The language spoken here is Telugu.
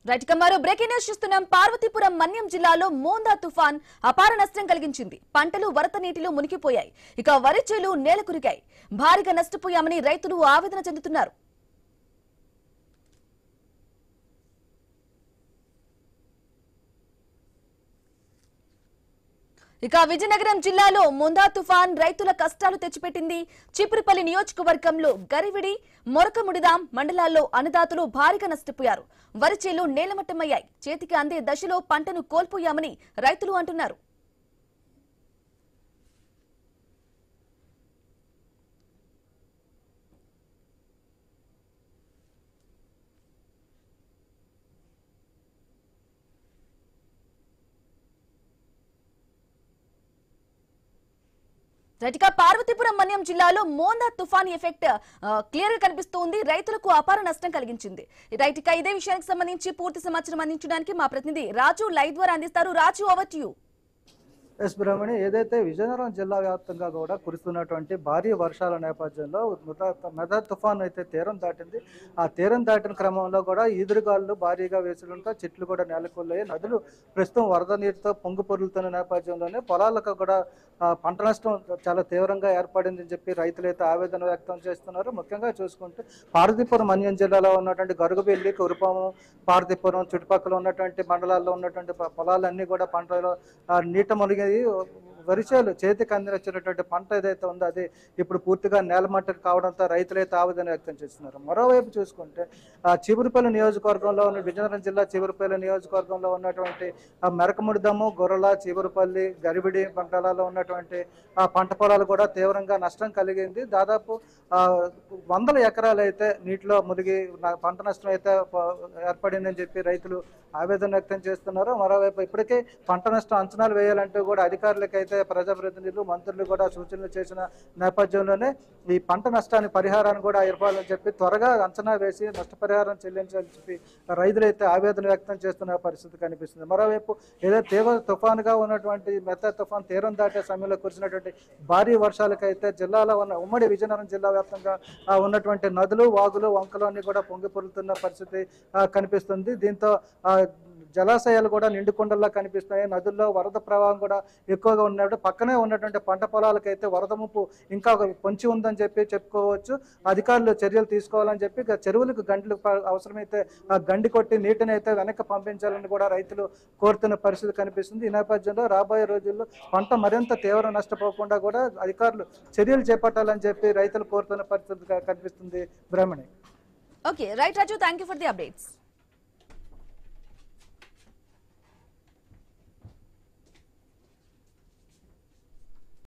రైట్ ఇక మరో బ్రేకింగ్ న్యూస్ చూస్తున్నాం. పార్వతీపురం మన్యం జిల్లాలో మోందా తుఫాన్ అపార నష్టం కలిగించింది. పంటలు వరద నీటిలో మునిగిపోయాయి. ఇక వరి చేలు నేలకురిగాయి. భారీగా నష్టపోయామని రైతులు ఆవేదన చెందుతున్నారు. ఇక విజయనగరం జిల్లాలో మోందా తుఫాన్ రైతుల కష్టాలు తెచ్చిపెట్టింది. చీపురుపల్లి నియోజకవర్గంలో గరివిడి, మొరకముడిదాం మండలాల్లో అన్నదాతలు భారీగా నష్టపోయారు. వరి చేలు నేలమట్టమయ్యాయి. చేతికి అందే దశలో పంటను కోల్పోయామని రైతులు అంటున్నారు. రైట్గా పార్వతీపురం మన్యం జిల్లాలో మోందా తుఫాన్ ఎఫెక్ట్ క్లియర్ గా కనిపిస్తోంది. రైతులకు అపార నష్టం కలిగించింది. రైట్గా ఇదే విషయానికి సంబంధించి పూర్తి సమాచారం అందించడానికి మా ప్రతినిధి రాజు లైవ్ ద్వారా అందిస్తారు. రాజు, ఓవర్ టు యు. ఎస్ బ్రహ్మణి, ఏదైతే విజయనగరం జిల్లా వ్యాప్తంగా కూడా కురుస్తున్నటువంటి భారీ వర్షాల నేపథ్యంలో మెదా తుఫాన్ అయితే తీరం దాటింది. ఆ తీరం దాటిన క్రమంలో కూడా ఈదురుగాలు భారీగా వేసుకుంటూ చెట్లు కూడా నేలకొల్లాయి. నదులు ప్రస్తుతం వరద నీటితో పొంగు పొరులుతున్న నేపథ్యంలోనే పొలాలకు కూడా పంట నష్టం చాలా తీవ్రంగా ఏర్పడిందని చెప్పి రైతులైతే ఆవేదన వ్యక్తం చేస్తున్నారు. ముఖ్యంగా చూసుకుంటే పార్వతీపురం మన్యం జిల్లాలో ఉన్నటువంటి గరుగుబెల్లి, కురుపాము, పార్వతీపురం చుట్టుపక్కల ఉన్నటువంటి మండలాల్లో ఉన్నటువంటి పొలాలన్నీ కూడా పంటలో నీట మునిగి వరిచేలు చేతికి అందినచ్చినటువంటి పంట ఏదైతే ఉందో అది ఇప్పుడు పూర్తిగా నేలమట్టలు కావడంతో రైతులైతే ఆవేదన వ్యక్తం చేస్తున్నారు. మరోవైపు చూసుకుంటే చీపురుపల్లి నియోజకవర్గంలో ఉన్న విజయనగరం జిల్లా చీపురుపల్లి నియోజకవర్గంలో ఉన్నటువంటి మెరకముడిదమ్ము, గొర్రెల, చీపురుపల్లి, గరిబిడి మండలాల్లో ఉన్నటువంటి పంట పొలాలు కూడా తీవ్రంగా నష్టం కలిగింది. దాదాపు 100 ఎకరాలు అయితే నీటిలో మునిగి పంట నష్టం అయితే ఏర్పడిందని చెప్పి రైతులు ఆవేదన వ్యక్తం చేస్తున్నారు. మరోవైపు ఇప్పటికే పంట నష్టం అంచనాలు వేయాలంటూ కూడా అధికారులకైతే ప్రజాప్రతినిధులు, మంత్రులు కూడా సూచనలు చేసిన నేపథ్యంలోనే ఈ పంట నష్టాన్ని పరిహారాన్ని కూడా ఇవ్వాలని చెప్పి త్వరగా అంచనా వేసి నష్టపరిహారం చెల్లించాలని చెప్పి రైతులైతే ఆవేదన వ్యక్తం చేస్తున్న పరిస్థితి కనిపిస్తుంది. మరోవైపు ఏదో తీవ్ర తుఫానుగా ఉన్నటువంటి మెదా తుఫాన్ తీరం దాటే సమయంలో కురిసినటువంటి భారీ వర్షాలకైతే జిల్లాలో ఉన్న ఉమ్మడి విజయనగరం జిల్లా వ్యాప్తంగా ఉన్నటువంటి నదులు, వాగులు, వంకలు అన్ని కూడా పొంగి పొరులుతున్న పరిస్థితి కనిపిస్తుంది. దీంతో జలాశయాలు కూడా నిండుకొండల్లా కనిపిస్తున్నాయి. నదుల్లో వరద ప్రవాహం కూడా ఎక్కువగా ఉన్నట్టు పక్కనే ఉన్నటువంటి పంట పొలాలకైతే వరద ముప్పు ఇంకా పొంచి ఉందని చెప్పి చెప్పుకోవచ్చు. అధికారులు చర్యలు తీసుకోవాలని చెప్పి చెరువులకు గంటలు అవసరమైతే గండి కొట్టి నీటిని అయితే వెనక్కి పంపించాలని కూడా రైతులు కోరుతున్న పరిస్థితి కనిపిస్తుంది. ఈ నేపథ్యంలో రాబోయే రోజుల్లో పంట మరింత తీవ్ర నష్టపోకుండా కూడా అధికారులు చర్యలు చేపట్టాలని చెప్పి రైతులు కోరుతున్న పరిస్థితి కనిపిస్తుంది. Brahmani. Okay right Raju, thank you for the updates.